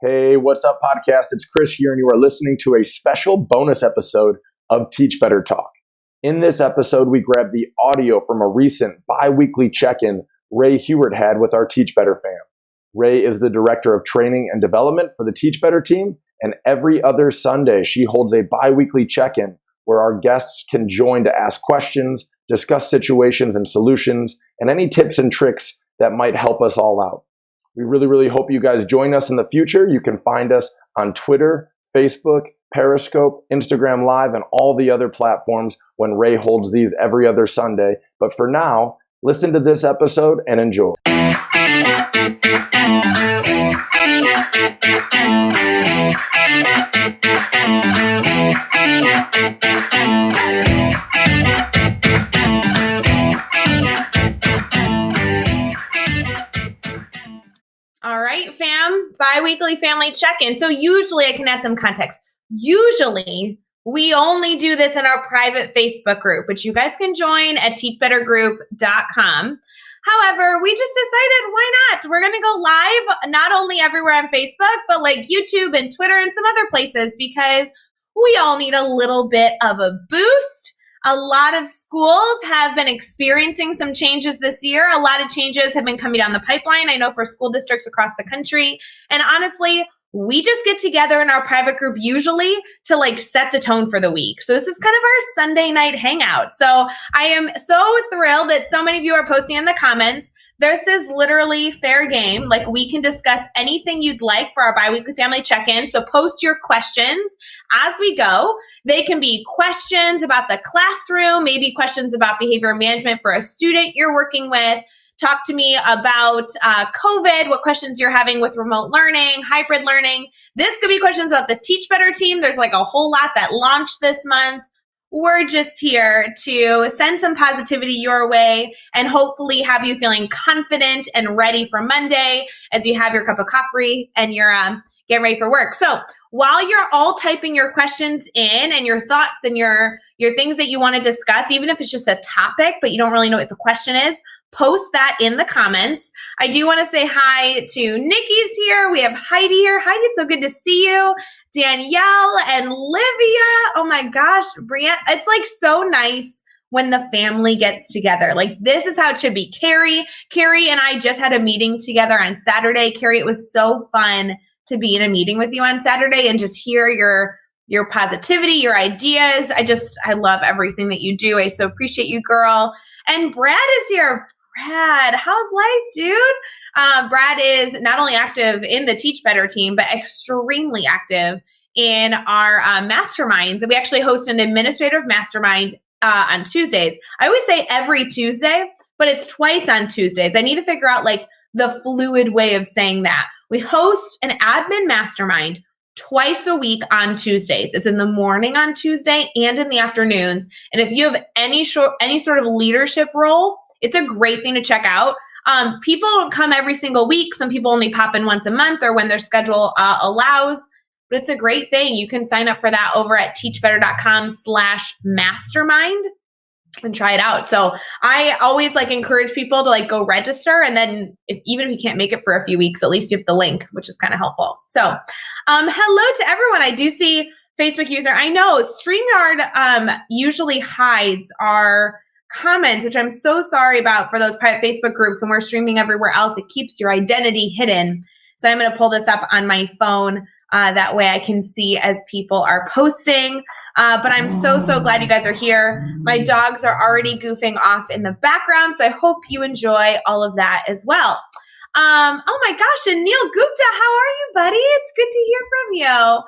Hey, what's up, podcast? It's Chris here, and you are listening to a special bonus episode of Teach Better Talk. In this episode, we grabbed the audio from a recent bi-weekly check-in Ray Hughart had with our Teach Better fam. Ray is the Director of Training and Development for the Teach Better team, and every other Sunday, she holds a bi-weekly check-in where our guests can join to ask questions, discuss situations and solutions, and any tips and tricks that might help us all out. We really hope you guys join us in the future. You can find us on Twitter, Facebook, Periscope, Instagram Live, and all the other platforms when Ray holds these every other Sunday. But for now, listen to this episode and enjoy. All right, fam, bi-weekly family check-in. So usually I can add some context. Usually we only do this in our private Facebook group, which you guys can join at teachbettergroup.com. However, we just decided, why not? We're going to go live, not only everywhere on Facebook, but like YouTube and Twitter and some other places, because we all need a little bit of a boost. A lot of schools have been experiencing some changes this year. A lot of changes have been coming down the pipeline, I know, for school districts across the country. And honestly, we just get together in our private group usually to like set the tone for the week. So this is kind of our Sunday night hangout. So I am so thrilled that so many of you are posting in the comments. This is literally fair game. Like, we can discuss anything you'd like for our bi-weekly family check-in. So post your questions as we go. They can be questions about the classroom, maybe questions about behavior management for a student you're working with. Talk to me about COVID, what questions you're having with remote learning, hybrid learning. This could be questions about the Teach Better team. There's like a whole lot that launched this month. We're just here to send some positivity your way and hopefully have you feeling confident and ready for Monday as you have your cup of coffee and you're getting ready for work. So while you're all typing your questions in and your thoughts and your things that you want to discuss, even if it's just a topic, but you don't really know what the question is, post that in the comments. I do want to say hi to Nikki's here. We have Heidi here. Heidi, it's so good to see you. Danielle and Livia. Oh my gosh, Brianne. It's like so nice when the family gets together. Like, this is how it should be. Carrie and I just had a meeting together on Saturday. Carrie, it was so fun to be in a meeting with you on Saturday and just hear your positivity, your ideas. I love everything that you do. I so appreciate you, girl. And Brad is here. Brad, how's life, dude? Brad is not only active in the Teach Better team, but extremely active in our masterminds. We actually host an administrative mastermind on Tuesdays. I always say every Tuesday, but it's twice on Tuesdays. I need to figure out like the fluid way of saying that. We host an admin mastermind twice a week on Tuesdays. It's in the morning on Tuesday and in the afternoons. And if you have any sort of leadership role, it's a great thing to check out. People don't come every single week. Some people only pop in once a month or when their schedule allows, but it's a great thing. You can sign up for that over at teachbetter.com/mastermind and try it out. So I always encourage people to go register. And then even if you can't make it for a few weeks, at least you have the link, which is kind of helpful. So hello to everyone. I do see Facebook user. I know StreamYard usually hides our comments, which I'm so sorry about for those private Facebook groups. When we're streaming everywhere else, it keeps your identity hidden. So I'm going to pull this up on my phone. That way I can see as people are posting. But I'm so glad you guys are here. My dogs are already goofing off in the background, so I hope you enjoy all of that as well. Oh my gosh, and Neil Gupta, how are you, buddy? It's good to hear from you.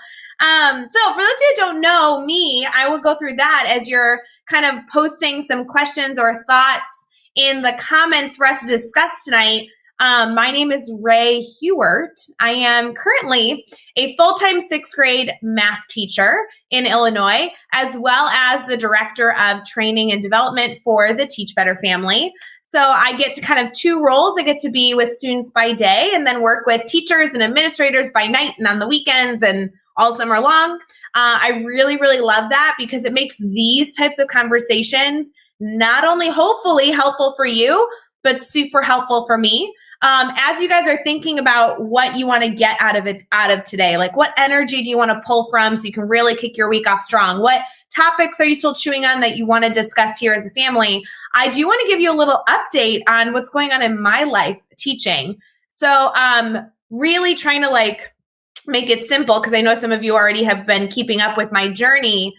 So for those of you who don't know me, I will go through that as you're kind of posting some questions or thoughts in the comments for us to discuss tonight. My name is Ray Hughart. I am currently a full-time 6th grade math teacher in Illinois, as well as the director of training and development for the Teach Better family. So I get to kind of 2 roles. I get to be with students by day and then work with teachers and administrators by night and on the weekends and all summer long. I really love that because it makes these types of conversations not only hopefully helpful for you, but super helpful for me. as you guys are thinking about what you want to get out of today, like what energy do you want to pull from so you can really kick your week off strong? What topics are you still chewing on that you want to discuss here as a family? I do want to give you a little update on what's going on in my life teaching. So really trying to make it simple, because I know some of you already have been keeping up with my journey.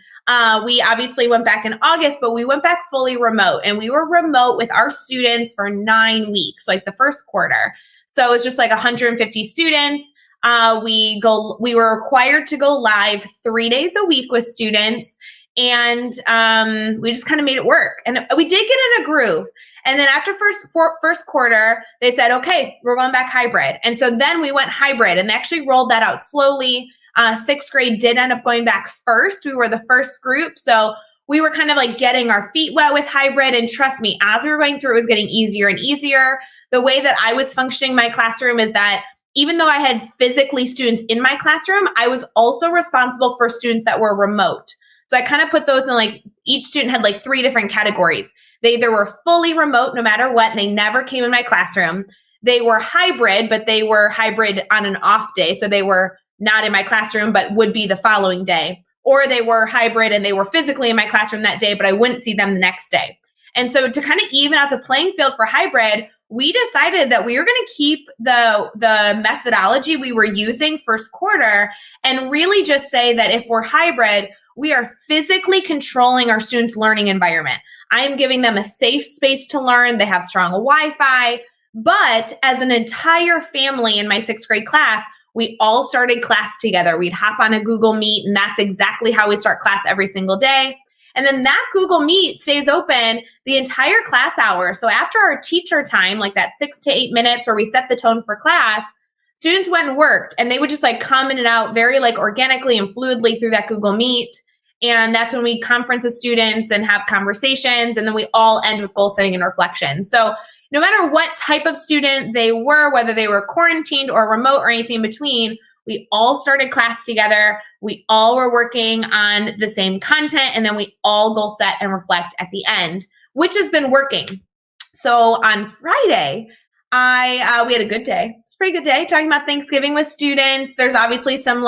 We obviously went back in August, but we went back fully remote, and we were remote with our students for 9 weeks, like the first quarter. So it's just like 150 students. We were required to go live 3 days a week with students, and we just kind of made it work. And we did get in a groove. And then after first quarter, they said, okay, we're going back hybrid. And so then we went hybrid, and they actually rolled that out slowly. Sixth grade did end up going back first. We were the first group. So we were kind of like getting our feet wet with hybrid. And trust me, as we were going through, it was getting easier and easier. The way that I was functioning in my classroom is that even though I had physically students in my classroom, I was also responsible for students that were remote. So I kind of put those in each student had 3 different categories. They either were fully remote no matter what, and they never came in my classroom. They were hybrid, but they were hybrid on an off day. So they were not in my classroom, but would be the following day. Or they were hybrid and they were physically in my classroom that day, but I wouldn't see them the next day. And so to kind of even out the playing field for hybrid, we decided that we were going to keep the methodology we were using first quarter and really just say that if we're hybrid, we are physically controlling our students' learning environment. I am giving them a safe space to learn. They have strong Wi-Fi. But as an entire family in my 6th grade class, we all started class together. We'd hop on a Google Meet, and that's exactly how we start class every single day. And then that Google Meet stays open the entire class hour. So after our teacher time, like that 6 to 8 minutes where we set the tone for class, students went and worked, and they would just come in and out very organically and fluidly through that Google Meet. And that's when we conference with students and have conversations. And then we all end with goal setting and reflection. So no matter what type of student they were, whether they were quarantined or remote or anything in between, we all started class together. We all were working on the same content, and then we all goal set and reflect at the end, which has been working. So on Friday, we had a good day. It's a pretty good day talking about Thanksgiving with students. There's obviously some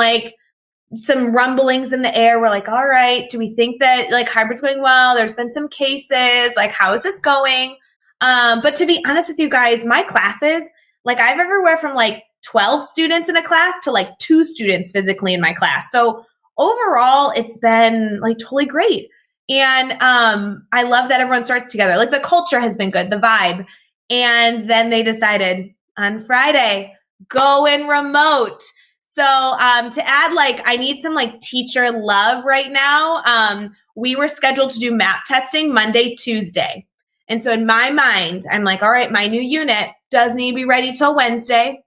rumblings in the air. We're all right, do we think that hybrid's going well? There's been some cases. How is this going? But to be honest with you guys, my classes, I've everywhere from 12 students in a class to 2 students physically in my class. So overall, it's been totally great. And I love that everyone starts together. The culture has been good, the vibe. And then they decided on Friday, go in remote. So to add, I need some teacher love right now. We were scheduled to do map testing Monday, Tuesday. And so in my mind, I'm all right, my new unit doesn't need to be ready till Wednesday.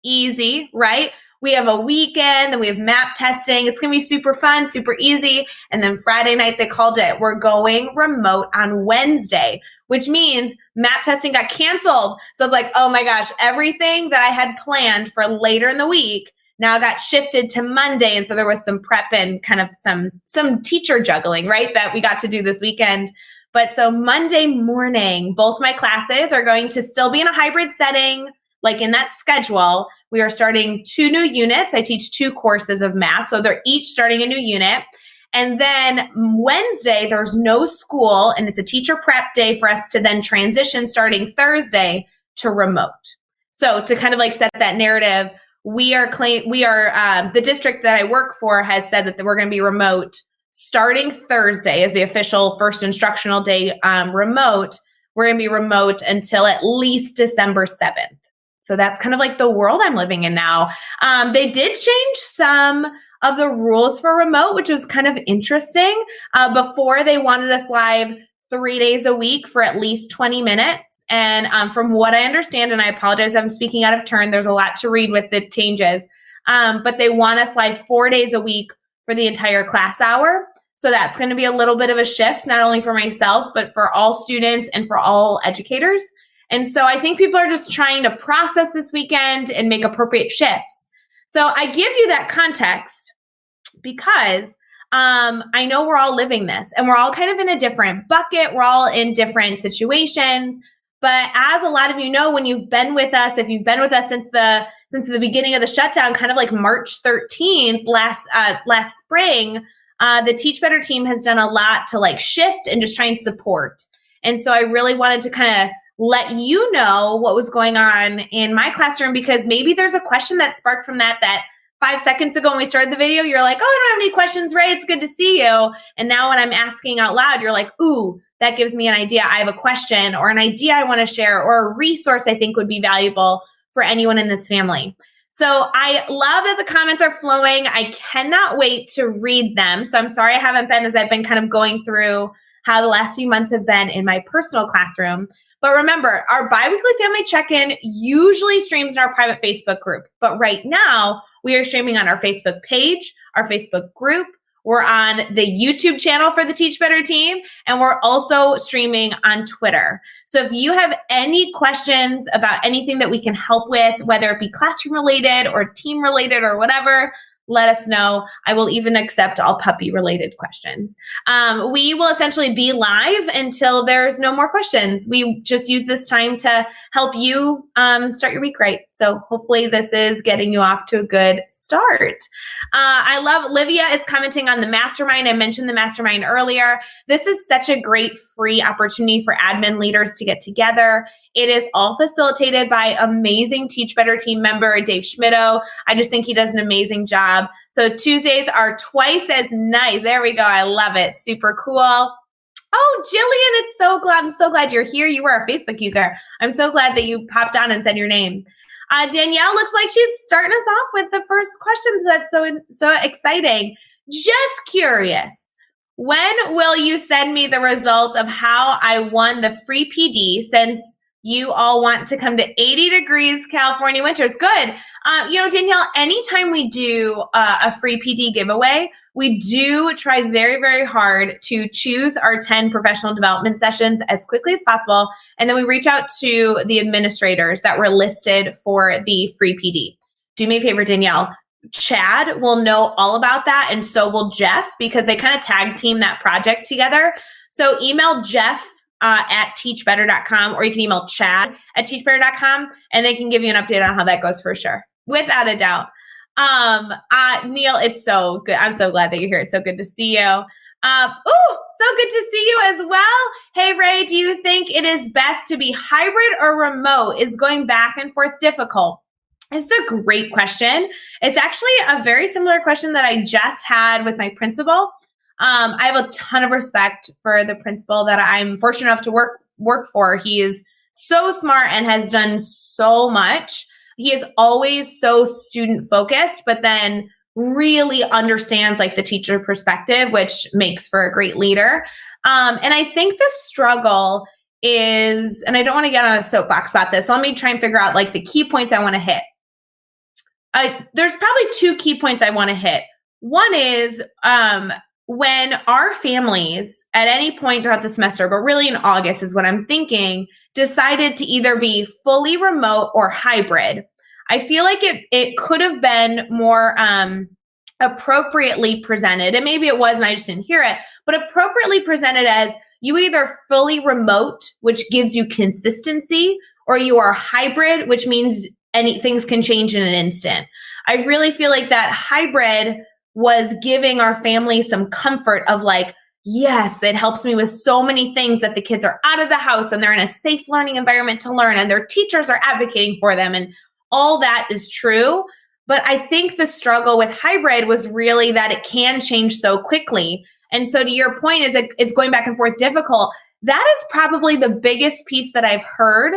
Easy, right? We have a weekend, then we have map testing. It's going to be super fun, super easy. And then Friday night, they called it, we're going remote on Wednesday, which means map testing got canceled. So I was oh my gosh, everything that I had planned for later in the week now got shifted to Monday. And so there was some prep and kind of some teacher juggling, right, that we got to do this weekend. But so Monday morning, both my classes are going to still be in a hybrid setting, in that schedule. We are starting 2 new units. I teach 2 courses of math, so they're each starting a new unit. And then Wednesday, there's no school, and it's a teacher prep day for us to then transition starting Thursday to remote. So to kind of set that narrative, the district that I work for has said that we're going to be remote starting Thursday is the official first instructional day remote. We're going to be remote until at least December 7th. So that's kind of the world I'm living in now. They did change some of the rules for remote, which was kind of interesting. Before, they wanted us live 3 days a week for at least 20 minutes. And from what I understand, and I apologize if I'm speaking out of turn, there's a lot to read with the changes, but they want us live 4 days a week for the entire class hour. So that's going to be a little bit of a shift, not only for myself, but for all students and for all educators. And so I think people are just trying to process this weekend and make appropriate shifts. So I give you that context because I know we're all living this, and we're all kind of in a different bucket. We're all in different situations. But as a lot of you know, when you've been with us, if you've been with us since the beginning of the shutdown, kind of like March 13th last spring, the Teach Better team has done a lot to like shift and just try and support. And so I really wanted to kind of let you know what was going on in my classroom, because maybe there's a question that sparked from that 5 seconds ago when we started the video, you're like, oh, I don't have any questions, Ray. It's good to see you. And now when I'm asking out loud, you're like, ooh, that gives me an idea. I have a question or an idea I want to share or a resource I think would be valuable for anyone in this family. So I love that the comments are flowing. I cannot wait to read them. So I'm sorry I haven't been, as I've been kind of going through how the last few months have been in my personal classroom. But remember, our biweekly family check-in usually streams in our private Facebook group. But right now, we are streaming on our Facebook page, our Facebook group. We're on the YouTube channel for the Teach Better team, and we're also streaming on Twitter. So if you have any questions about anything that we can help with, whether it be classroom related or team related or whatever, let us know. I will even accept all puppy related questions. We will essentially be live until there's no more questions. We just use this time to help you start your week right. So hopefully this is getting you off to a good start. I love Livia is commenting on the mastermind. I mentioned the mastermind earlier. This is such a great free opportunity for admin leaders to get together. It is all facilitated by amazing Teach Better team member, Dave Schmitto. I just think he does an amazing job. So Tuesdays are twice as nice. There we go. I love it. Super cool. Oh, Jillian, I'm so glad you're here. You were a Facebook user. I'm so glad that you popped on and said your name. Danielle looks like she's starting us off with the first questions. That's so exciting. Just curious. When will you send me the result of how I won the free PD, since you all want to come to 80 degrees California winters? Good. Danielle, anytime we do a free PD giveaway, we do try very, very hard to choose our 10 professional development sessions as quickly as possible. And then we reach out to the administrators that were listed for the free PD. Do me a favor, Danielle. Chad will know all about that, and so will Jeff, because they kind of tag team that project together. So email Jeff at teachbetter.com, or you can email Chad at teachbetter.com, and they can give you an update on how that goes for sure, without a doubt. Neil, it's so good. I'm so glad that you're here. It's so good to see you. So good to see you as well. Hey, Ray, do you think it is best to be hybrid or remote? Is going back and forth difficult? It's a great question. It's actually a very similar question that I just had with my principal. I have a ton of respect for the principal that I'm fortunate enough to work for. He is so smart and has done so much. He is always so student focused, but then really understands like the teacher perspective, which makes for a great leader. And I think the struggle is, and I don't want to get on a soapbox about this, so let me try and figure out like the key points I want to hit. There's probably two key points I want to hit. One is when our families at any point throughout the semester, but really in August is what I'm thinking, decided to either be fully remote or hybrid. I feel like it could have been more appropriately presented, and maybe it was and I just didn't hear it, but appropriately presented as you either fully remote, which gives you consistency, or you are hybrid, which means things can change in an instant. I really feel like that hybrid was giving our family some comfort of like, yes, it helps me with so many things that the kids are out of the house and they're in a safe learning environment to learn and their teachers are advocating for them, and all that is true. But I think the struggle with hybrid was really that it can change so quickly. And so to your point, is going back and forth difficult? That is probably the biggest piece that I've heard.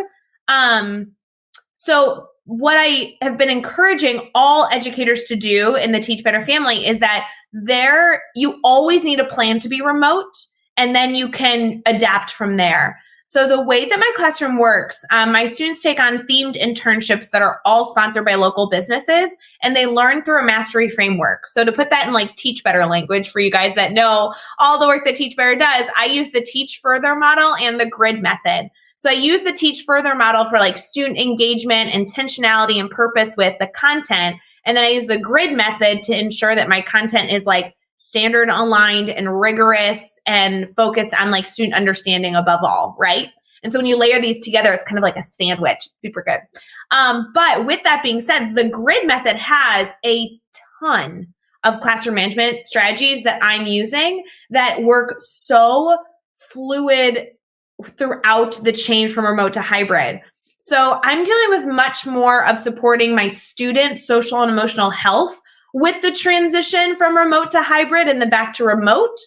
So what I have been encouraging all educators to do in the Teach Better family is that you always need a plan to be remote, and then you can adapt from there. So the way that my classroom works, my students take on themed internships that are all sponsored by local businesses, and they learn through a mastery framework. So to put that in like Teach Better language for you guys that know all the work that Teach Better does, I use the Teach Further model and the grid method. So I use the Teach Further model for like student engagement, intentionality, and purpose with the content. And then I use the grid method to ensure that my content is like standard aligned and rigorous and focused on like student understanding above all, right? And so when you layer these together, it's kind of like a sandwich. It's super good. But with that being said, the grid method has a ton of classroom management strategies that I'm using that work so fluid throughout the change from remote to hybrid. So I'm dealing with much more of supporting my student social and emotional health with the transition from remote to hybrid and the back to remote.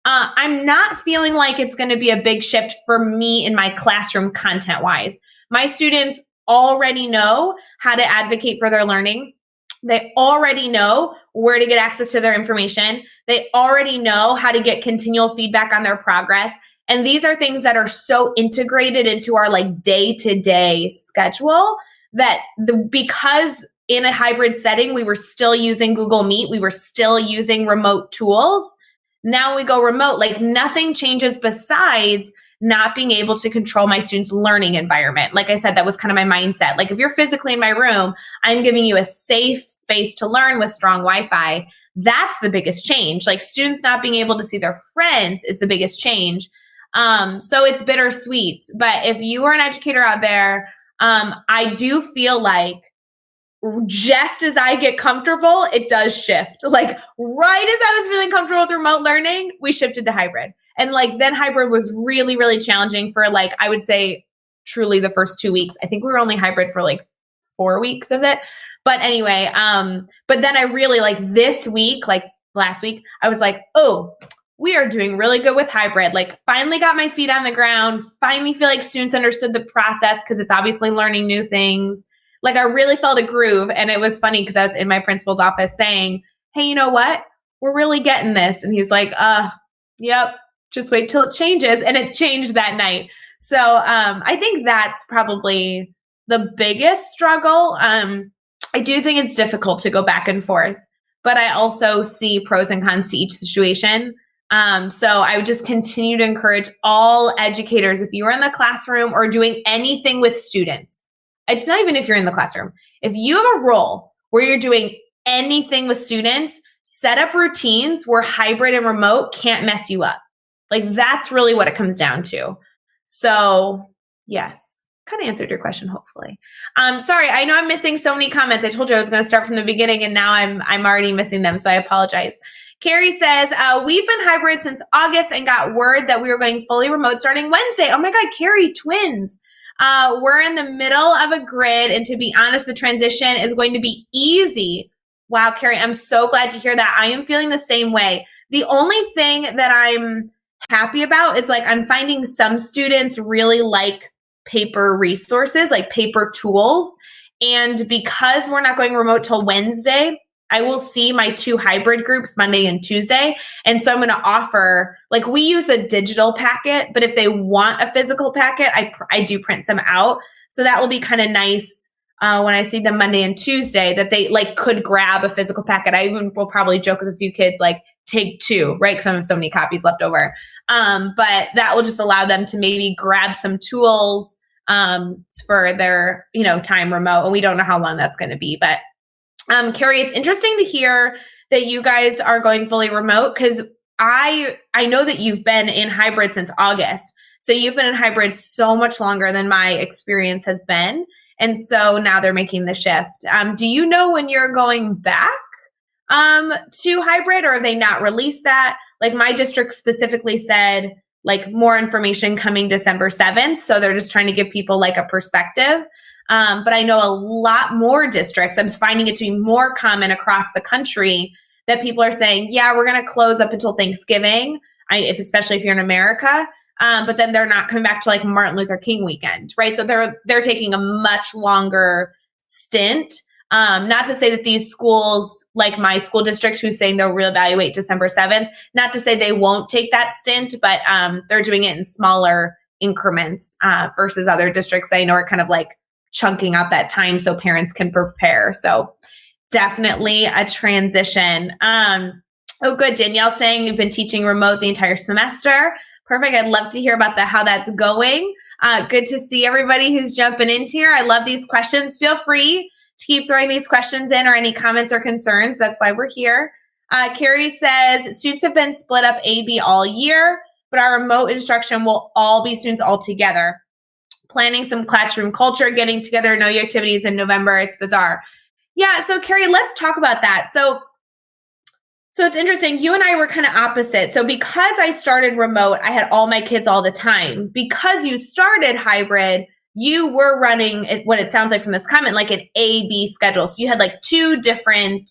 I'm not feeling like it's going to be a big shift for me in my classroom content wise. My students already know how to advocate for their learning. They already know where to get access to their information. They already know how to get continual feedback on their progress. And these are things that are so integrated into our like day-to-day schedule that because in a hybrid setting, we were still using Google Meet, we were still using remote tools. Now we go remote, like nothing changes besides not being able to control my students' learning environment. Like I said, that was kind of my mindset. Like if you're physically in my room, I'm giving you a safe space to learn with strong Wi-Fi. That's the biggest change. Like students not being able to see their friends is the biggest change. So it's bittersweet. But if you are an educator out there, I do feel like just as I get comfortable, it does shift. Like right as I was feeling comfortable with remote learning, we shifted to hybrid. And like then hybrid was really, really challenging for like, I would say truly the first 2 weeks. I think we were only hybrid for like 4 weeks, is it? But anyway, but then I really like this week, like last week, I was like, oh, we are doing really good with hybrid. Like finally got my feet on the ground, finally feel like students understood the process because it's obviously learning new things. Like I really felt a groove. And it was funny because I was in my principal's office saying, hey, you know what? We're really getting this. And he's like, yep, just wait till it changes. And it changed that night. So I think that's probably the biggest struggle. I do think it's difficult to go back and forth, but I also see pros and cons to each situation. So I would just continue to encourage all educators, if you're in the classroom or doing anything with students, it's not even if you're in the classroom. If you have a role where you're doing anything with students, set up routines where hybrid and remote can't mess you up. Like that's really what it comes down to. So yes, kind of answered your question, hopefully. Sorry, I know I'm missing so many comments. I told you I was going to start from the beginning and now I'm already missing them. So I apologize. Carrie says, we've been hybrid since August and got word that we were going fully remote starting Wednesday. Oh my God, Carrie, twins. We're in the middle of a grid, and to be honest, the transition is going to be easy. Wow, Carrie, I'm so glad to hear that. I am feeling the same way. The only thing that I'm happy about is like I'm finding some students really like paper resources, like paper tools. And because we're not going remote till Wednesday, I will see my 2 hybrid groups Monday and Tuesday. And so I'm going to offer, like we use a digital packet, but if they want a physical packet, I do print some out. So that will be kind of nice when I see them Monday and Tuesday that they like could grab a physical packet. I even will probably joke with a few kids like take 2, right? Because I have so many copies left over. But that will just allow them to maybe grab some tools for their, time remote. And we don't know how long that's going to be, but Carrie, it's interesting to hear that you guys are going fully remote because I know that you've been in hybrid since August. So you've been in hybrid so much longer than my experience has been. And so now they're making the shift. Do you know when you're going back to hybrid, or have they not released that? Like my district specifically said, like more information coming December 7th. So they're just trying to give people like a perspective. But I know a lot more districts, I'm finding it to be more common across the country that people are saying, yeah, we're going to close up until Thanksgiving, especially if you're in America. But then they're not coming back to like Martin Luther King weekend, right? So they're taking a much longer stint. Not to say that these schools, like my school district, who's saying they'll reevaluate December 7th, not to say they won't take that stint, but they're doing it in smaller increments versus other districts I know are kind of like chunking out that time so parents can prepare. So definitely a transition. Oh, good. Danielle saying you've been teaching remote the entire semester. Perfect. I'd love to hear about how that's going. Good to see everybody who's jumping in here. I love these questions. Feel free to keep throwing these questions in or any comments or concerns. That's why we're here. Carrie says, students have been split up A-B all year, but our remote instruction will all be students all together. planning some classroom culture, getting together, know your activities in November. It's bizarre. Yeah. So Carrie, let's talk about that. So it's interesting. You and I were kind of opposite. So because I started remote, I had all my kids all the time. Because you started hybrid, you were running what it sounds like from this comment, like an A-B schedule. So you had like two different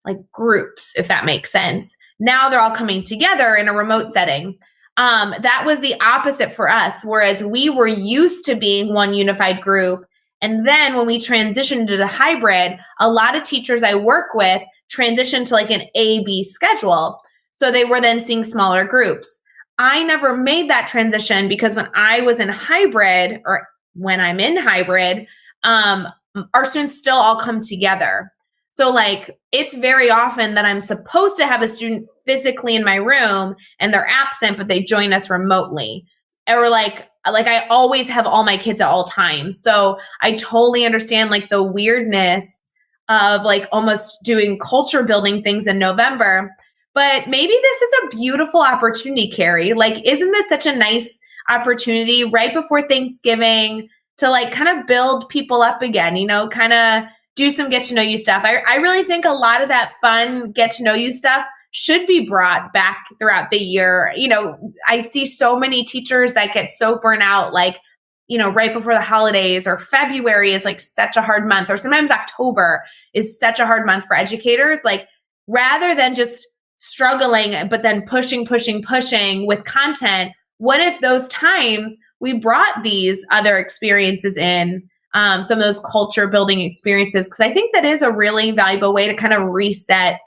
like groups, if that makes sense. Now they're all coming together in a remote setting. That was the opposite for us. Whereas we were used to being one unified group. And then when we transitioned to the hybrid, a lot of teachers I work with transitioned to like an A-B schedule. So they were then seeing smaller groups. I never made that transition because when I was in hybrid, or when I'm in hybrid, our students still all come together. So like, it's very often that I'm supposed to have a student physically in my room and they're absent, but they join us remotely. Or like I always have all my kids at all times. So I totally understand like the weirdness of like almost doing culture building things in November. But maybe this is a beautiful opportunity, Carrie. Like, isn't this such a nice opportunity right before Thanksgiving to like kind of build people up again, you know, kind of do some get to know you stuff. I really think a lot of that fun get to know you stuff should be brought back throughout the year. You know, I see so many teachers that get so burnt out, like, you know, right before the holidays, or February is like such a hard month, or sometimes October is such a hard month for educators. Like, rather than just struggling, but then pushing with content, what if those times we brought these other experiences in, some of those culture building experiences? Because I think that is a really valuable way to kind of reset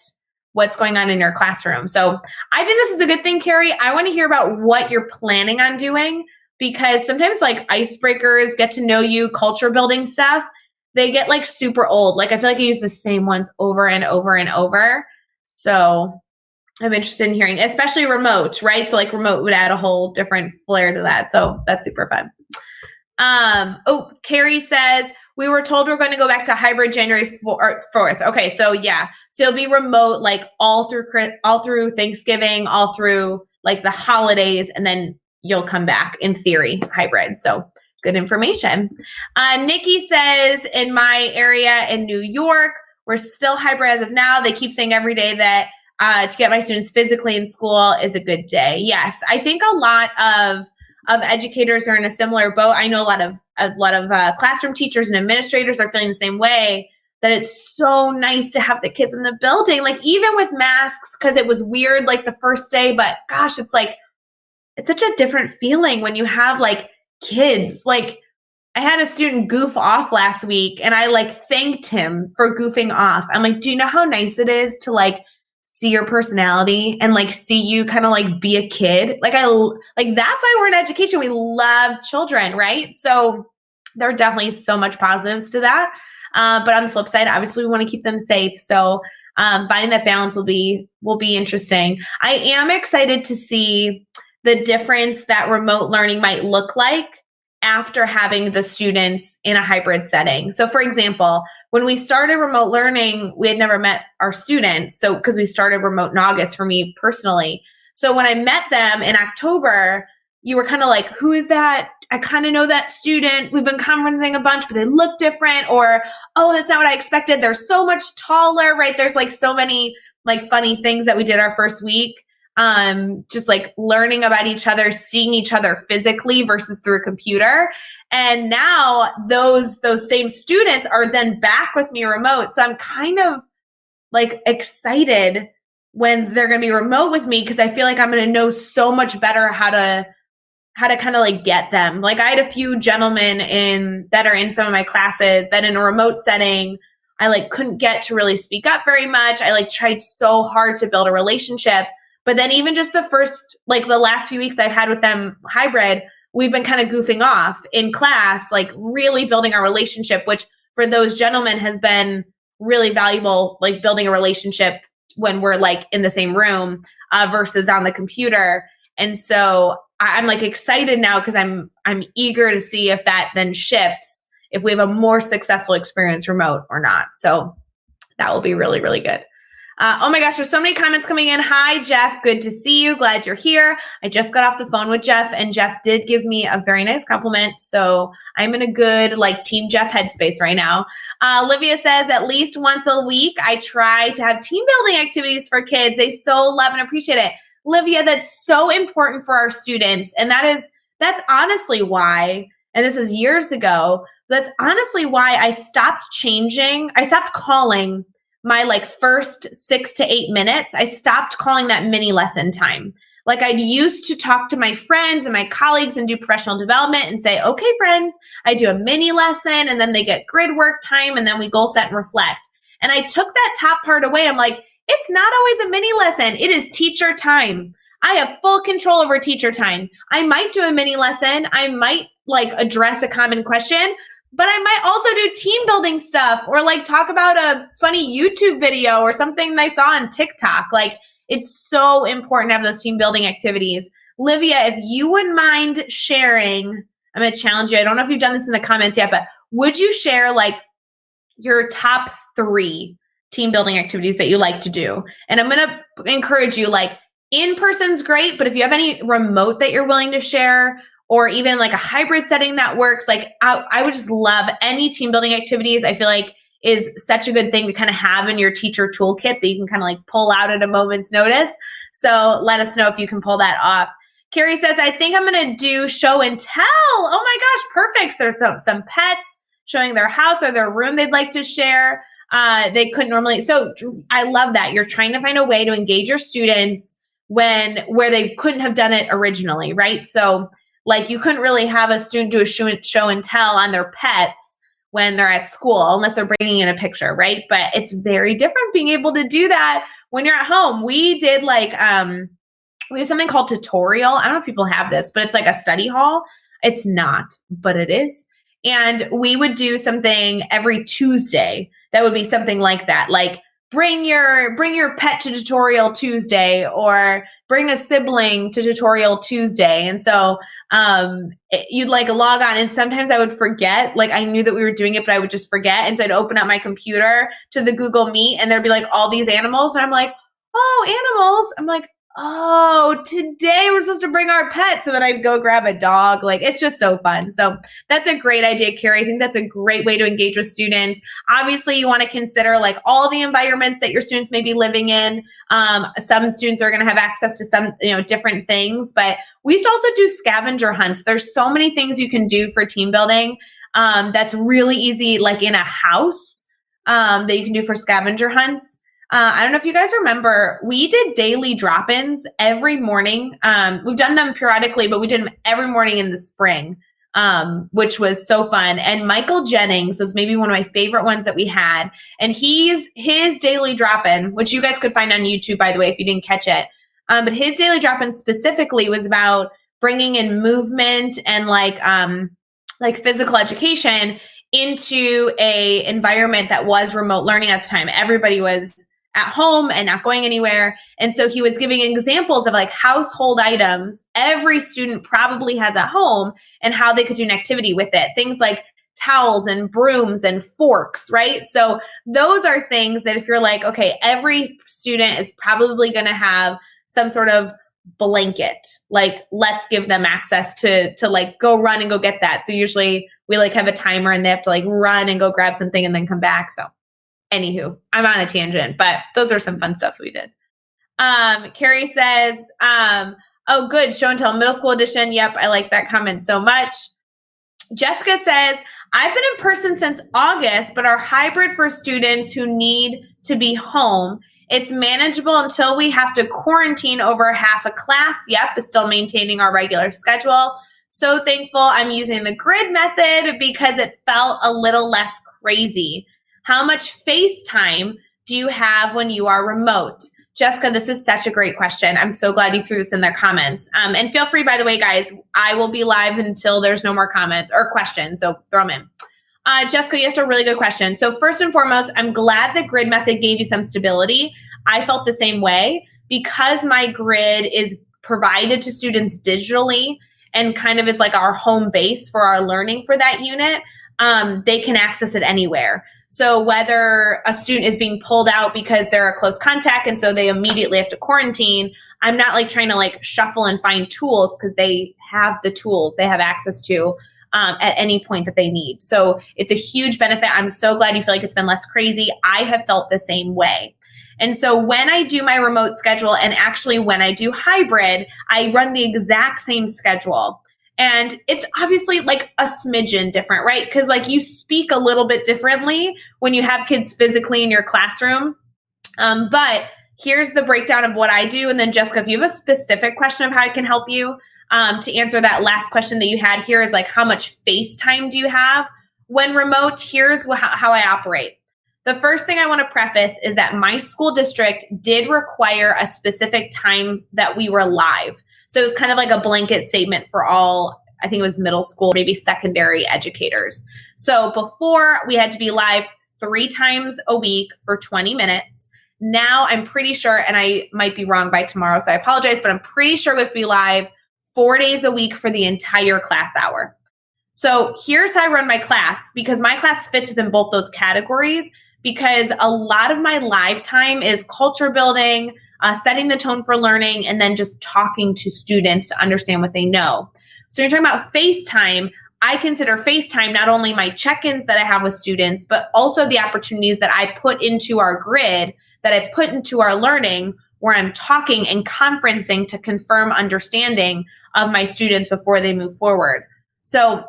what's going on in your classroom. So I think this is a good thing, Carrie. I want to hear about what you're planning on doing, because sometimes like icebreakers, get to know you, culture building stuff, they get like super old. Like I feel like I use the same ones over and over and over. So I'm interested in hearing, especially remote, right? So like remote would add a whole different flair to that. So that's super fun. Carrie says, we were told we're going to go back to hybrid January 4th. Okay. So yeah. So it'll be remote, like all through Thanksgiving, all through like the holidays, and then you'll come back in theory hybrid. So good information. Nikki says, in my area in New York, we're still hybrid as of now. They keep saying every day that to get my students physically in school is a good day. Yes. I think a lot of educators are in a similar boat. I know a lot of classroom teachers and administrators are feeling the same way, that it's so nice to have the kids in the building, like even with masks, because it was weird like the first day, but gosh, it's like, it's such a different feeling when you have like kids. Like I had a student goof off last week and I like thanked him for goofing off. I'm like, do you know how nice it is to like see your personality and like see you kind of like be a kid? Like that's why we're in education. We love children, right? So there are definitely so much positives to that. But on the flip side, obviously we want to keep them safe. So finding that balance will be interesting. I am excited to see the difference that remote learning might look like after having the students in a hybrid setting. So for example, when we started remote learning, we had never met our students. So because we started remote in August for me personally. So when I met them in October, you were kind of like, who is that? I kind of know that student. We've been conferencing a bunch, but they look different. Or, oh, that's not what I expected. They're so much taller, right? There's like so many like funny things that we did our first week. Just like learning about each other, seeing each other physically versus through a computer. And now those same students are then back with me remote. So I'm kind of like excited when they're going to be remote with me, because I feel like I'm going to know so much better how to kind of like get them. Like I had a few gentlemen that are in some of my classes that in a remote setting, I like couldn't get to really speak up very much. I like tried so hard to build a relationship. But then even just the last few weeks I've had with them hybrid, we've been kind of goofing off in class, like really building our relationship, which for those gentlemen has been really valuable, like building a relationship when we're like in the same room versus on the computer. And so I'm like excited now because I'm eager to see if that then shifts, if we have a more successful experience remote or not. So that will be really, really good. Oh my gosh, there's so many comments coming in. Hi, Jeff. Good to see you. Glad you're here. I just got off the phone with Jeff, and Jeff did give me a very nice compliment. So I'm in a good, Team Jeff headspace right now. Olivia says, at least once a week, I try to have team building activities for kids. They so love and appreciate it. Olivia, that's so important for our students. And that's honestly why, and this was years ago, that's honestly why I stopped calling my first 6 to 8 minutes. I stopped calling that mini lesson time. I used to talk to my friends and my colleagues and do professional development and say, okay, friends, I do a mini lesson, and then they get grid work time, and then we goal set and reflect. And I took that top part away. I'm like, it's not always a mini lesson. It is teacher time. I have full control over teacher time. I might do a mini lesson. I might address a common question, but I might also do team building stuff or talk about a funny YouTube video or something I saw on TikTok. It's so important to have those team building activities. Livia, if you wouldn't mind sharing, I'm going to challenge you. I don't know if you've done this in the comments yet, but would you share your top 3 team building activities that you like to do? And I'm going to encourage you, in-person's great, but if you have any remote that you're willing to share, or even a hybrid setting that works, I would just love any team building activities. I feel is such a good thing to kind of have in your teacher toolkit that you can kind of pull out at a moment's notice. So let us know if you can pull that off. Carrie says, I think I'm going to do show and tell. Oh my gosh, perfect. So there's some pets showing their house or their room they'd like to share. They couldn't normally. So I love that. You're trying to find a way to engage your students where they couldn't have done it originally, right? So you couldn't really have a student do a show and tell on their pets when they're at school, unless they're bringing in a picture, right? But it's very different being able to do that when you're at home. We did we have something called tutorial. I don't know if people have this, but it's a study hall. It's not, but it is. And we would do something every Tuesday that would be something like that. Bring your pet to tutorial Tuesday, or bring a sibling to tutorial Tuesday. And so you'd log on, and sometimes I would forget, I knew that we were doing it, but I would just forget. And so I'd open up my computer to the Google Meet, and there'd be all these animals. And I'm like, oh, animals. I'm like, oh, today we're supposed to bring our pet. So then I'd go grab a dog. It's just so fun. So that's a great idea, Carrie. I think that's a great way to engage with students. Obviously, you want to consider all the environments that your students may be living in. Some students are going to have access to some, different things, but we used to also do scavenger hunts. There's so many things you can do for team building. That's really easy, in a house, that you can do for scavenger hunts. I don't know if you guys remember, we did daily drop-ins every morning. We've done them periodically, but we did them every morning in the spring, which was so fun. And Michael Jennings was maybe one of my favorite ones that we had. And his daily drop-in, which you guys could find on YouTube, by the way, if you didn't catch it. But his daily drop-in specifically was about bringing in movement and physical education into a environment that was remote learning at the time. Everybody was at home and not going anywhere. And so he was giving examples of household items every student probably has at home and how they could do an activity with it. Things like towels and brooms and forks, right? So those are things that if you're okay, every student is probably going to have some sort of blanket. Let's give them access to go run and go get that. So usually we have a timer, and they have to run and go grab something and then come back. So anywho, I'm on a tangent, but those are some fun stuff we did. Carrie says, oh, good. Show and tell middle school edition. Yep. I like that comment so much. Jessica says, I've been in person since August, but are hybrid for students who need to be home. It's manageable until we have to quarantine over half a class. Yep. Is still maintaining our regular schedule. So thankful I'm using the grid method because it felt a little less crazy. How much FaceTime do you have when you are remote? Jessica, this is such a great question. I'm so glad you threw this in their comments. And feel free, by the way, guys, I will be live until there's no more comments or questions, so throw them in. Jessica, you asked a really good question. So first and foremost, I'm glad the grid method gave you some stability. I felt the same way because my grid is provided to students digitally and kind of is our home base for our learning for that unit. They can access it anywhere. So whether a student is being pulled out because they're a close contact and so they immediately have to quarantine, I'm not like trying to like shuffle and find tools because they have the tools they have access to at any point that they need. So it's a huge benefit. I'm so glad you feel like it's been less crazy. I have felt the same way. And so when I do my remote schedule, and actually when I do hybrid, I run the exact same schedule. And it's obviously like a smidgen different, right? Because like you speak a little bit differently when you have kids physically in your classroom. But here's the breakdown of what I do. And then Jessica, if you have a specific question of how I can help you to answer that last question that you had here is like, how much face time do you have when remote? Here's how I operate. The first thing I want to preface is that my school district did require a specific time that we were live. So it was kind of like a blanket statement for all, I think it was middle school, maybe secondary educators. So before we had to be live 3 times a week for 20 minutes. Now I'm pretty sure, and I might be wrong by tomorrow, so I apologize, but I'm pretty sure we have to be live 4 days a week for the entire class hour. So here's how I run my class, because my class fits within both those categories, because a lot of my live time is culture building, setting the tone for learning, and then just talking to students to understand what they know. So you're talking about FaceTime. I consider FaceTime not only my check-ins that I have with students, but also the opportunities that I put into our grid, that I put into our learning, where I'm talking and conferencing to confirm understanding of my students before they move forward. So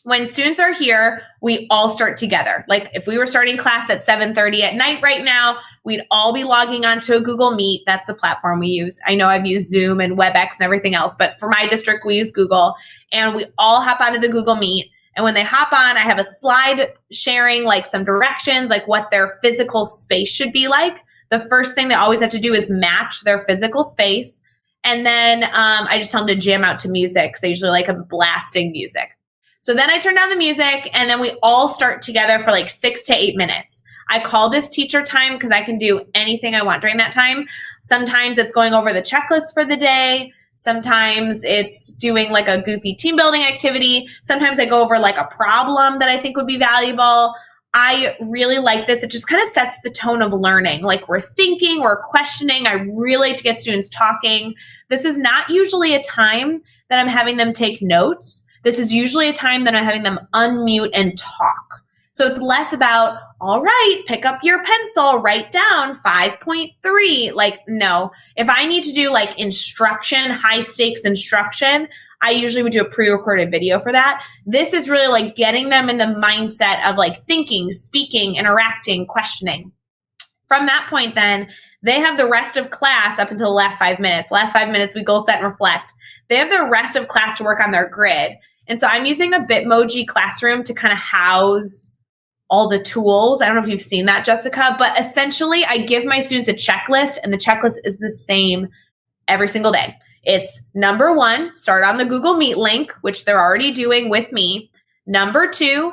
when students are here, we all start together. Like if we were starting class at 7:30 at night right now, we'd all be logging onto a Google Meet. That's the platform we use. I know I've used Zoom and WebEx and everything else, but for my district, we use Google. And we all hop onto the Google Meet. And when they hop on, I have a slide sharing like some directions, like what their physical space should be like. The first thing they always have to do is match their physical space. And then I just tell them to jam out to music. So I usually like a blasting music. So then I turn down the music and then we all start together for like 6 to 8 minutes. I call this teacher time because I can do anything I want during that time. Sometimes it's going over the checklist for the day. Sometimes it's doing like a goofy team building activity. Sometimes I go over like a problem that I think would be valuable. I really like this. It just kind of sets the tone of learning. Like we're thinking, we're questioning. I really like to get students talking. This is not usually a time that I'm having them take notes. This is usually a time that I'm having them unmute and talk. So it's less about, all right, pick up your pencil, write down 5.3. Like, no. If I need to do like instruction, high stakes instruction, I usually would do a pre-recorded video for that. This is really like getting them in the mindset of like thinking, speaking, interacting, questioning. From that point then, they have the rest of class up until the last 5 minutes. Last 5 minutes, we goal set and reflect. They have the rest of class to work on their grid. And so I'm using a Bitmoji classroom to kind of house all the tools. I don't know if you've seen that, Jessica, but essentially I give my students a checklist, and the checklist is the same every single day. It's number 1, start on the Google Meet link, which they're already doing with me. Number 2,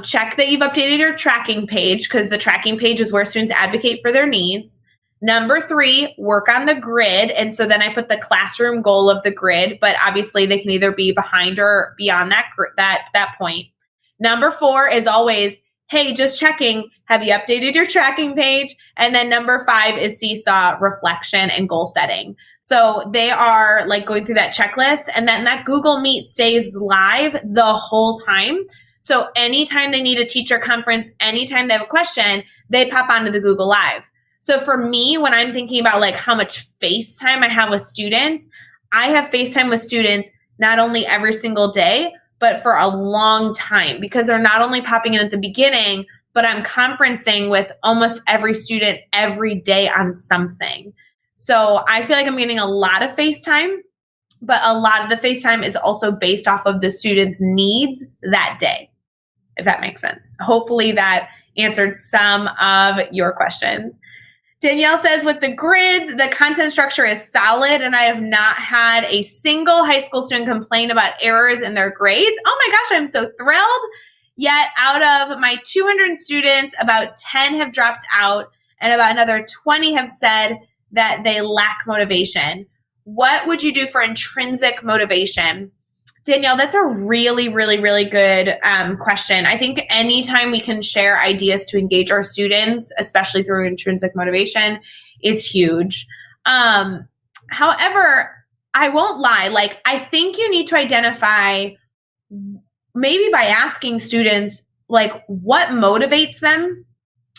check that you've updated your tracking page, because the tracking page is where students advocate for their needs. Number 3, work on the grid. And so then I put the classroom goal of the grid, but obviously they can either be behind or beyond that point. Number 4 is always, hey, just checking, have you updated your tracking page? And then number 5 is seesaw, reflection, and goal setting. So they are like going through that checklist, and then that Google Meet stays live the whole time. So anytime they need a teacher conference, anytime they have a question, they pop onto the Google Live. So for me, when I'm thinking about like how much FaceTime I have with students, I have FaceTime with students not only every single day, but for a long time, because they're not only popping in at the beginning, but I'm conferencing with almost every student every day on something. So I feel like I'm getting a lot of FaceTime, but a lot of the FaceTime is also based off of the students' needs that day, if that makes sense. Hopefully that answered some of your questions. Danielle says, with the grid, the content structure is solid, and I have not had a single high school student complain about errors in their grades. Oh my gosh, I'm so thrilled. Yet out of my 200 students, about 10 have dropped out, and about another 20 have said that they lack motivation. What would you do for intrinsic motivation? Danielle, that's a really, really, really good question. I think anytime we can share ideas to engage our students, especially through intrinsic motivation, is huge. However, I won't lie. Like, I think you need to identify, maybe by asking students, like, what motivates them.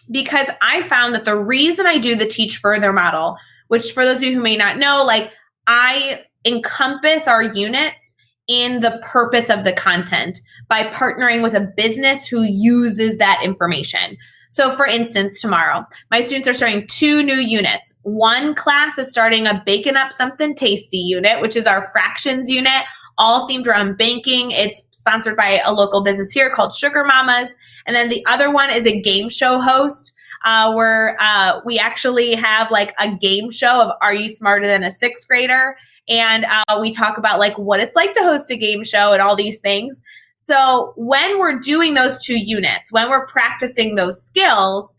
Because I found that the reason I do the Teach Further model, which for those of you who may not know, like, I encompass our units in the purpose of the content by partnering with a business who uses that information. So for instance, tomorrow, my students are starting 2 new units. One class is starting a Baking Up Something Tasty unit, which is our fractions unit, all themed around banking. It's sponsored by a local business here called Sugar Mamas. And then the other one is a game show host where we actually have like a game show of Are You Smarter Than a Sixth Grader? And we talk about like what it's like to host a game show and all these things. So when we're doing those 2 units, when we're practicing those skills,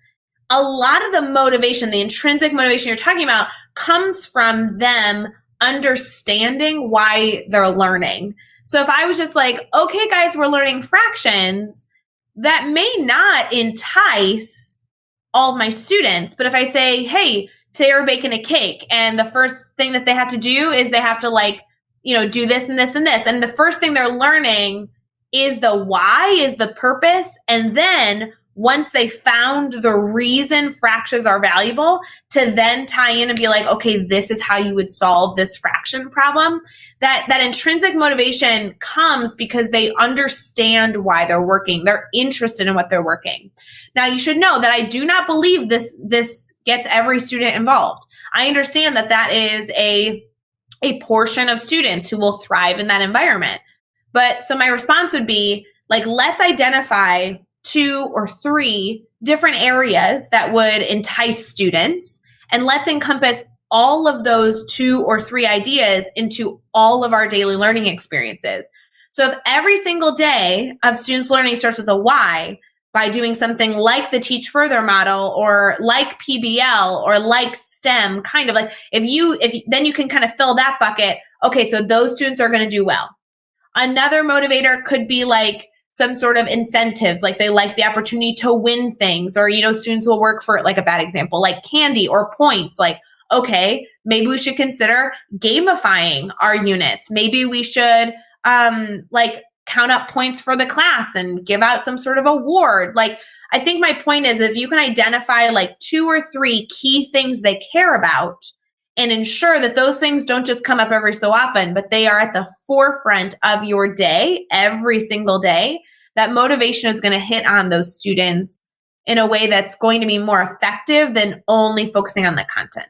a lot of the motivation, the intrinsic motivation you're talking about, comes from them understanding why they're learning. So if I was just like, okay, guys, we're learning fractions, that may not entice all of my students. But if I say, hey, today we're baking a cake, and the first thing that they have to do is they have to like, do this and this and this. And the first thing they're learning is the why, is the purpose. And then once they found the reason fractions are valuable, to then tie in and be like, okay, this is how you would solve this fraction problem. That intrinsic motivation comes because they understand why they're working. They're interested in what they're working. Now, you should know that I do not believe this gets every student involved. I understand that is a portion of students who will thrive in that environment. But so my response would be, like, let's identify 2 or 3 different areas that would entice students, and let's encompass all of those 2 or 3 ideas into all of our daily learning experiences. So if every single day of students learning starts with a why, by doing something like the Teach Further model, or like PBL, or like STEM, kind of like, if then you can kind of fill that bucket. Okay, so those students are going to do well. Another motivator could be like some sort of incentives, like they like the opportunity to win things, or, students will work for, like, a bad example, like candy or points. Like, okay, maybe we should consider gamifying our units. Maybe we should like count up points for the class and give out some sort of award. Like, I think my point is, if you can identify like 2 or 3 key things they care about, and ensure that those things don't just come up every so often, but they are at the forefront of your day, every single day, that motivation is going to hit on those students in a way that's going to be more effective than only focusing on the content.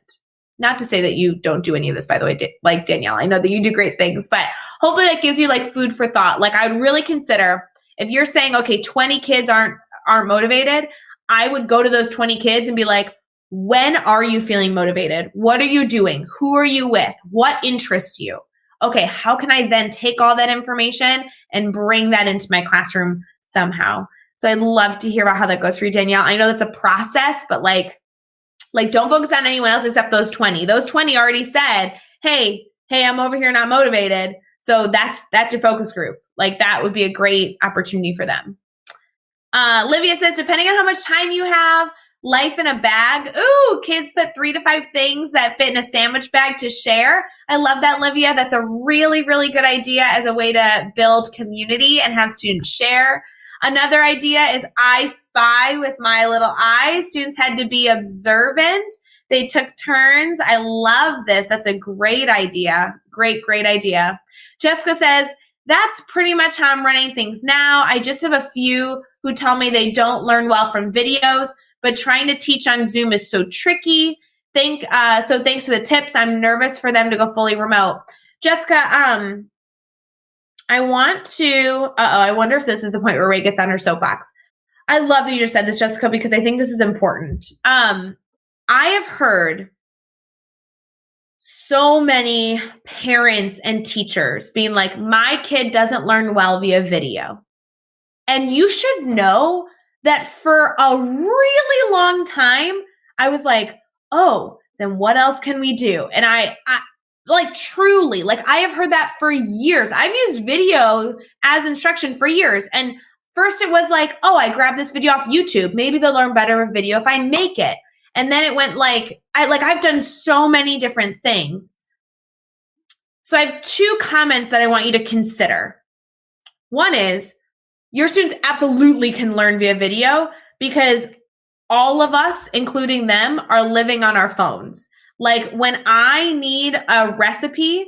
Not to say that you don't do any of this, by the way, like Danielle. I know that you do great things, but hopefully that gives you like food for thought. Like, I would really consider, if you're saying, okay, 20 kids aren't motivated, I would go to those 20 kids and be like, when are you feeling motivated? What are you doing? Who are you with? What interests you? Okay, how can I then take all that information and bring that into my classroom somehow? So I'd love to hear about how that goes for you, Danielle. I know that's a process, but like don't focus on anyone else except those 20. Those 20 already said, hey, I'm over here not motivated. So that's your focus group. Like, that would be a great opportunity for them. Livia says, depending on how much time you have, life in a bag. Ooh, kids put 3 to 5 things that fit in a sandwich bag to share. I love that, Livia. That's a really, really good idea as a way to build community and have students share. Another idea is I spy with my little eye. Students had to be observant. They took turns. I love this. That's a great idea. Great idea. Jessica says, that's pretty much how I'm running things now. I just have a few who tell me they don't learn well from videos, but trying to teach on Zoom is so tricky. So thanks for the tips. I'm nervous for them to go fully remote. Jessica, I wonder if this is the point where Ray gets on her soapbox. I love that you just said this, Jessica, because I think this is important. I have heard so many parents and teachers being like, my kid doesn't learn well via video. And you should know that for a really long time, I was like, oh, then what else can we do? And I Like truly, like I have heard that for years. I've used video as instruction for years. And first it was like, oh, I grabbed this video off YouTube. Maybe they'll learn better with video if I make it. And then it went I've done so many different things. So I have two comments that I want you to consider. One is your students absolutely can learn via video because all of us, including them, are living on our phones. Like when I need a recipe,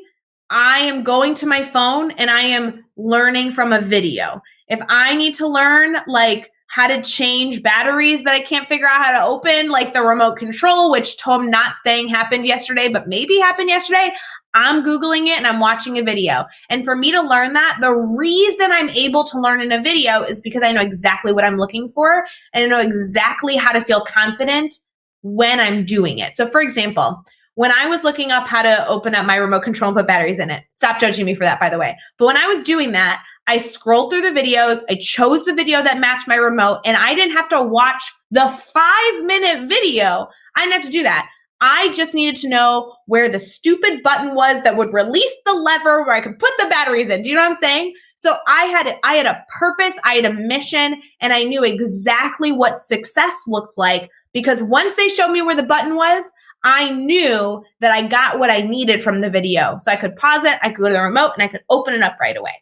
I am going to my phone and I am learning from a video. If I need to learn like how to change batteries that I can't figure out how to open, like the remote control, which Tom not saying happened yesterday, but maybe happened yesterday, I'm Googling it and I'm watching a video. And for me to learn that, the reason I'm able to learn in a video is because I know exactly what I'm looking for and I know exactly how to feel confident when I'm doing it. So for example, when I was looking up how to open up my remote control and put batteries in it, stop judging me for that, by the way. But when I was doing that, I scrolled through the videos, I chose the video that matched my remote, and I didn't have to watch the 5-minute video. I didn't have to do that. I just needed to know where the stupid button was that would release the lever where I could put the batteries in. Do you know what I'm saying? So I had a purpose, I had a mission, and I knew exactly what success looks like because once they showed me where the button was, I knew that I got what I needed from the video. So I could pause it, I could go to the remote, and I could open it up right away.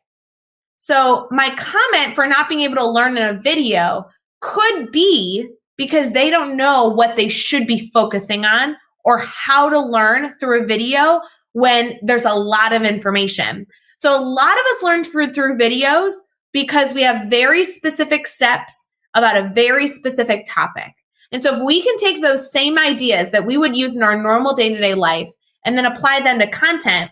So my comment for not being able to learn in a video could be because they don't know what they should be focusing on or how to learn through a video when there's a lot of information. So a lot of us learn through videos because we have very specific steps about a very specific topic. And so if we can take those same ideas that we would use in our normal day-to-day life and then apply them to content,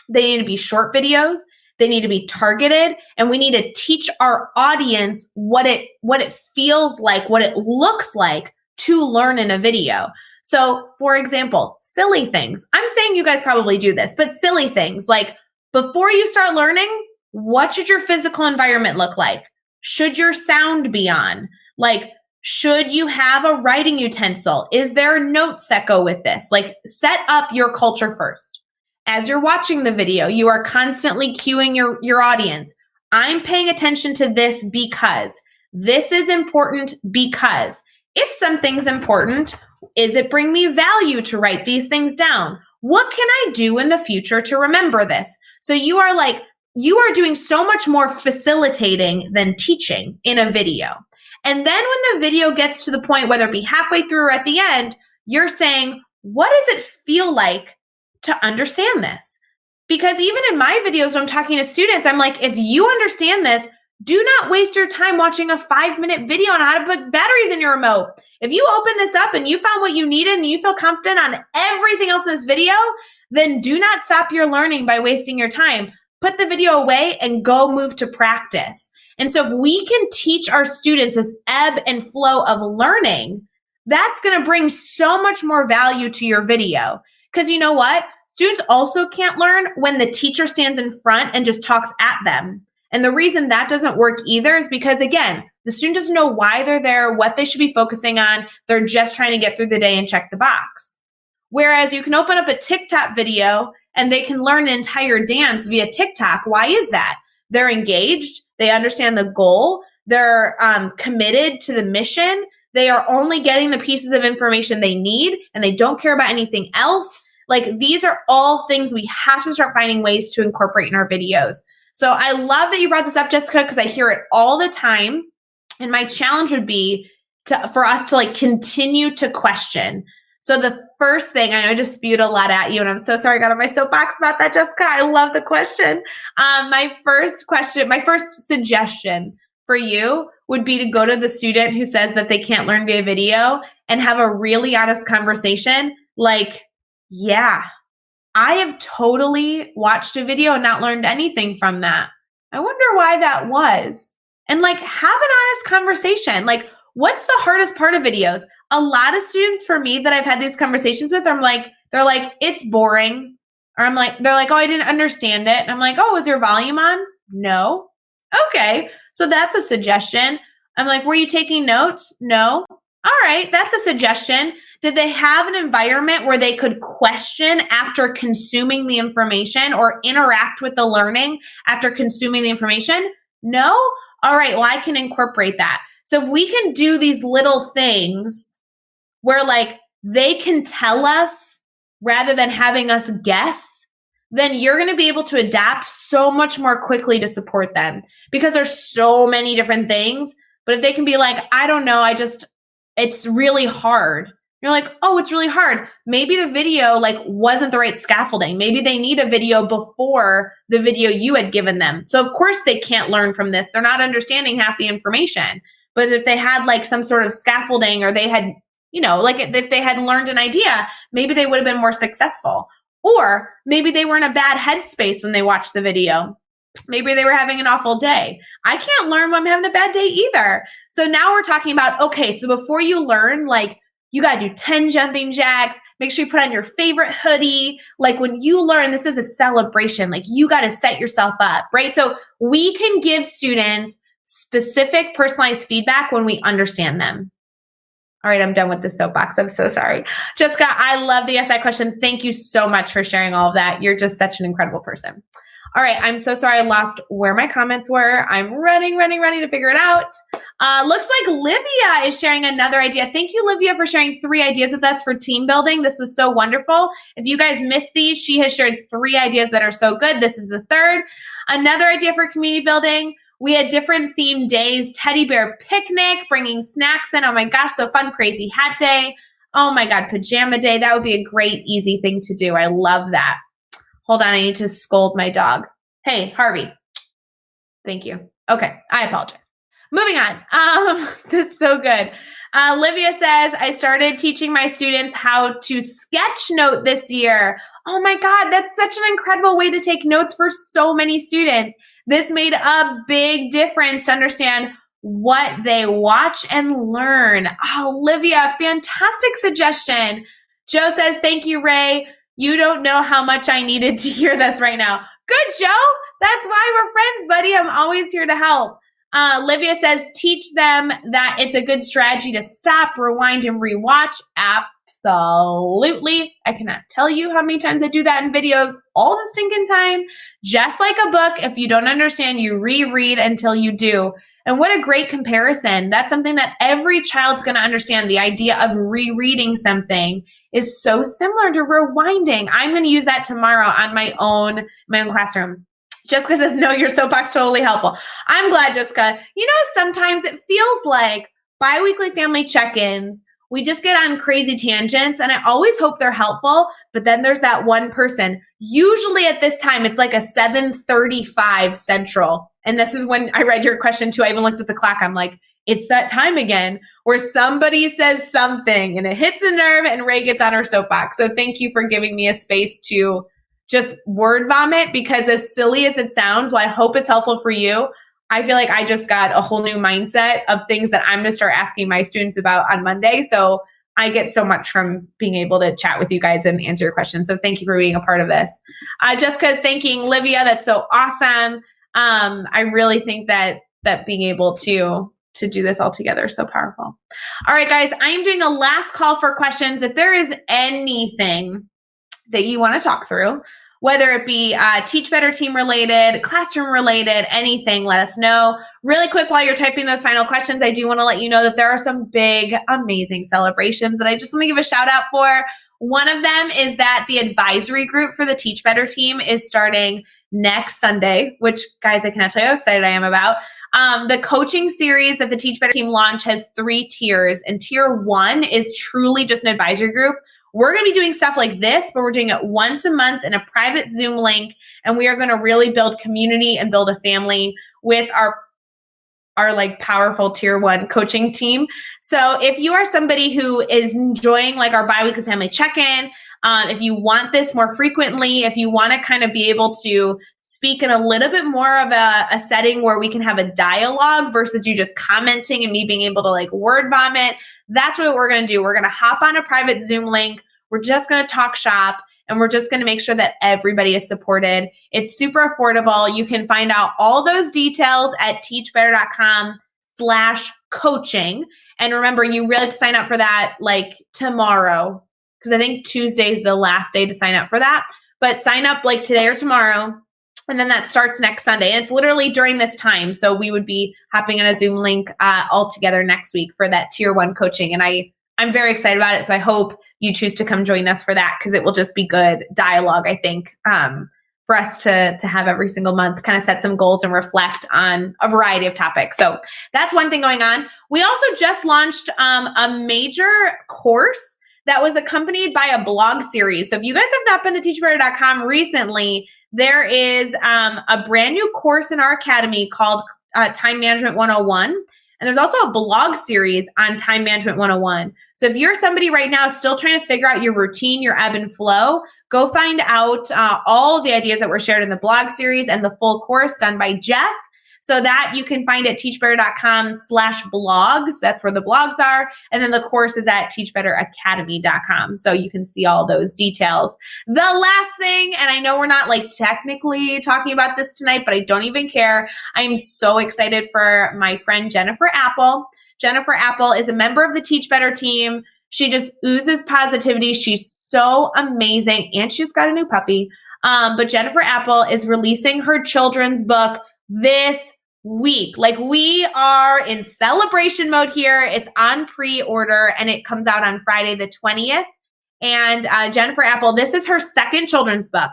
they need to be short videos. They need to be targeted, and we need to teach our audience what it feels like, what it looks like to learn in a video. So, for example, silly things. I'm saying you guys probably do this, but silly things like before you start learning, what should your physical environment look like? Should your sound be on? Like, should you have a writing utensil? Is there notes that go with this? Like, set up your culture first. As you're watching the video, you are constantly cueing your audience. I'm paying attention to this because this is important because if something's important, is it bring me value to write these things down? What can I do in the future to remember this? So you are doing so much more facilitating than teaching in a video. And then when the video gets to the point, whether it be halfway through or at the end, you're saying, what does it feel like to understand this? Because even in my videos, when I'm talking to students, I'm like, if you understand this, do not waste your time watching a 5-minute video on how to put batteries in your remote. If you open this up and you found what you needed and you feel confident on everything else in this video, then do not stop your learning by wasting your time. Put the video away and go move to practice. And so if we can teach our students this ebb and flow of learning, that's going to bring so much more value to your video. Because you know what? Students also can't learn when the teacher stands in front and just talks at them. And the reason that doesn't work either is because, again, the student doesn't know why they're there, what they should be focusing on. They're just trying to get through the day and check the box. Whereas you can open up a TikTok video and they can learn an entire dance via TikTok. Why is that? They're engaged. They understand the goal. They're committed to the mission. They are only getting the pieces of information they need and they don't care about anything else. Like, these are all things we have to start finding ways to incorporate in our videos. So I love that you brought this up, Jessica, because I hear it all the time. And my challenge would be for us to continue to question. So the first thing, I know I just spewed a lot at you, and I'm so sorry I got on my soapbox about that, Jessica. I love the question. My first suggestion for you would be to go to the student who says that they can't learn via video and have a really honest conversation. Like, yeah, I have totally watched a video and not learned anything from that. I wonder why that was. And have an honest conversation. What's the hardest part of videos? A lot of students for me that I've had these conversations with, they're like, it's boring. Or they're like, oh, I didn't understand it. And I'm like, oh, was your volume on? No. Okay. So that's a suggestion. I'm like, were you taking notes? No. All right. That's a suggestion. Did they have an environment where they could question after consuming the information or interact with the learning after consuming the information? No? All right, well, I can incorporate that. So if we can do these little things where like they can tell us rather than having us guess, then you're going to be able to adapt so much more quickly to support them because there's so many different things. But if they can be like, I don't know, it's really hard. You're like, oh, it's really hard. Maybe the video like wasn't the right scaffolding. Maybe they need a video before the video you had given them. So of course they can't learn from this. They're not understanding half the information. But if they had like some sort of scaffolding or they had, like if they had learned an idea, maybe they would have been more successful. Or maybe they were in a bad headspace when they watched the video. Maybe they were having an awful day. I can't learn when I'm having a bad day either. So now we're talking about, okay, so before you learn, like you got to do 10 jumping jacks. Make sure you put on your favorite hoodie. Like when you learn, this is a celebration. Like you got to set yourself up, right? So we can give students specific personalized feedback when we understand them. All right, I'm done with the soapbox. I'm so sorry. Jessica, I love the SI question. Thank you so much for sharing all of that. You're just such an incredible person. All right, I'm so sorry I lost where my comments were. I'm running to figure it out. Looks like Livia is sharing another idea. Thank you, Livia, for sharing 3 ideas with us for team building. This was so wonderful. If you guys missed these, she has shared 3 ideas that are so good. This is the 3rd. Another idea for community building. We had different themed days, teddy bear picnic, bringing snacks in. Oh my gosh, so fun, crazy hat day. Oh my God, pajama day. That would be a great, easy thing to do. I love that. Hold on, I need to scold my dog. Hey, Harvey. Thank you. Okay, I apologize. Moving on. This is so good. Livia says, I started teaching my students how to sketch note this year. Oh my God, that's such an incredible way to take notes for so many students. This made a big difference to understand what they watch and learn. Oh, Livia, fantastic suggestion. Joe says, thank you, Ray. You don't know how much I needed to hear this right now. Good, Joe. That's why we're friends, buddy. I'm always here to help. Livia says, teach them that it's a good strategy to stop, rewind, and rewatch. Absolutely. I cannot tell you how many times I do that in videos all the stinking time. Just like a book, if you don't understand, you reread until you do. And what a great comparison. That's something that every child's going to understand. The idea of rereading something is so similar to rewinding. I'm going to use that tomorrow on my own classroom. Jessica says, no, your soapbox totally helpful. I'm glad, Jessica. Sometimes it feels like biweekly family check-ins, we just get on crazy tangents, and I always hope they're helpful, but then there's that one person. Usually at this time, it's like a 7:35 Central, and this is when I read your question too. I even looked at the clock. I'm like, it's that time again where somebody says something, and it hits a nerve, and Ray gets on her soapbox. So thank you for giving me a space to just word vomit, because as silly as it sounds, well, I hope it's helpful for you. I feel like I just got a whole new mindset of things that I'm going to start asking my students about on Monday. So I get so much from being able to chat with you guys and answer your questions. So thank you for being a part of this. Jessica is thanking Livia. That's so awesome. I really think that being able to do this all together is so powerful. All right, guys, I am doing a last call for questions. If there is anything that you want to talk through, whether it be Teach Better team related, classroom related, anything, let us know. Really quick, while you're typing those final questions, I do want to let you know that there are some big, amazing celebrations that I just want to give a shout out for. One of them is that the advisory group for the Teach Better team is starting next Sunday, which, guys, I cannot tell you how excited I am about. The coaching series that the Teach Better team launch has 3 tiers, and tier 1 is truly just an advisory group. We're going to be doing stuff like this, but we're doing it once a month in a private Zoom link, and we are going to really build community and build a family with our like powerful tier 1 coaching team. So if you are somebody who is enjoying like our biweekly family check-in, if you want this more frequently, if you want to kind of be able to speak in a little bit more of a setting where we can have a dialogue versus you just commenting and me being able to like word vomit, that's what we're going to do. We're going to hop on a private Zoom link. We're just going to talk shop, and we're just going to make sure that everybody is supported. It's super affordable. You can find out all those details at teachbetter.com/coaching. And remember, you really have to sign up for that like tomorrow, because I think Tuesday is the last day to sign up for that. But sign up like today or tomorrow. And then that starts next Sunday. And it's literally during this time. So we would be hopping on a Zoom link all together next week for that tier 1 coaching. And I'm very excited about it. So I hope you choose to come join us for that, because it will just be good dialogue, I think, for us to have every single month, kind of set some goals and reflect on a variety of topics. So that's one thing going on. We also just launched a major course that was accompanied by a blog series. So if you guys have not been to teachbetter.com recently, there is a brand new course in our academy called Time Management 101. And there's also a blog series on Time Management 101. So if you're somebody right now still trying to figure out your routine, your ebb and flow, go find out all the ideas that were shared in the blog series and the full course done by Jeff. So that you can find at teachbetter.com/blogs. That's where the blogs are. And then the course is at teachbetteracademy.com. So you can see all those details. The last thing, and I know we're not like technically talking about this tonight, but I don't even care. I'm so excited for my friend Jennifer Apple. Jennifer Apple is a member of the Teach Better team. She just oozes positivity. She's so amazing. And she's got a new puppy. But Jennifer Apple is releasing her children's book this week. Like, we are in celebration mode here. It's on pre-order and it comes out on Friday the 20th. And Jennifer Apple, this is her second children's book,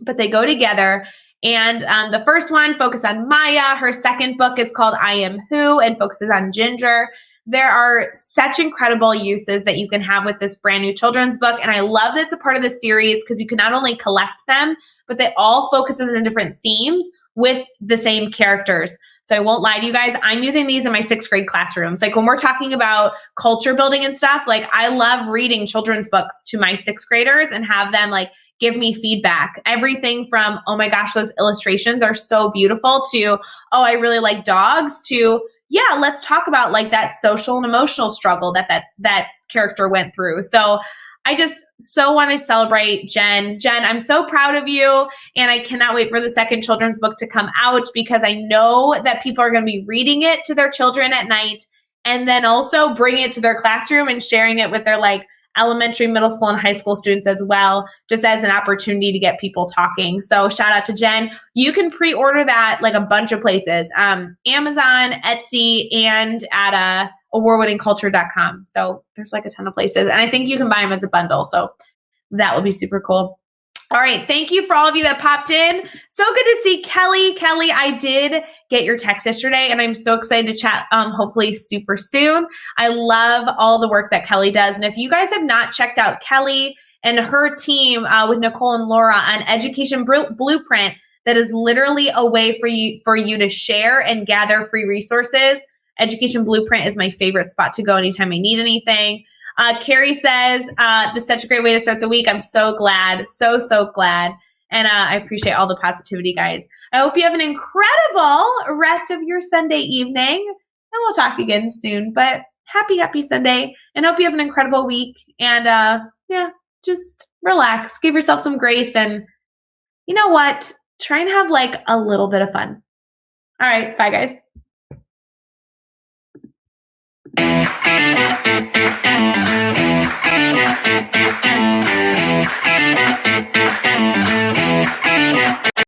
but they go together. And the first one focused on Maya. Her second book is called I Am Who and focuses on Ginger. There are such incredible uses that you can have with this brand new children's book. And I love that it's a part of the series, because you can not only collect them, but they all focus on different themes with the same characters. So I won't lie to you guys, I'm using these in my 6th grade classrooms. Like, when we're talking about culture building and stuff, like, I love reading children's books to my 6th graders and have them like give me feedback. Everything from, oh my gosh, those illustrations are so beautiful, to, oh, I really like dogs, to, yeah, let's talk about like that social and emotional struggle that character went through. So I just so want to celebrate Jen. Jen, I'm so proud of you. And I cannot wait for the second children's book to come out, because I know that people are going to be reading it to their children at night, and then also bringing it to their classroom and sharing it with their like elementary, middle school, and high school students as well, just as an opportunity to get people talking. So shout out to Jen. You can pre-order that like a bunch of places, Amazon, Etsy, and at awardwinningculture.com. So there's like a ton of places. And I think you can buy them as a bundle. So that will be super cool. All right. Thank you for all of you that popped in. So good to see Kelly. Kelly, I did get your text yesterday, and I'm so excited to chat hopefully super soon. I love all the work that Kelly does. And if you guys have not checked out Kelly and her team with Nicole and Laura on Education Blueprint, that is literally a way for you to share and gather free resources. Education Blueprint is my favorite spot to go anytime I need anything. Carrie says, this is such a great way to start the week. I'm so glad. So glad. And I appreciate all the positivity, guys. I hope you have an incredible rest of your Sunday evening. And we'll talk again soon. But happy Sunday. And hope you have an incredible week. And just relax. Give yourself some grace. And you know what? Try and have like a little bit of fun. All right. Bye, guys.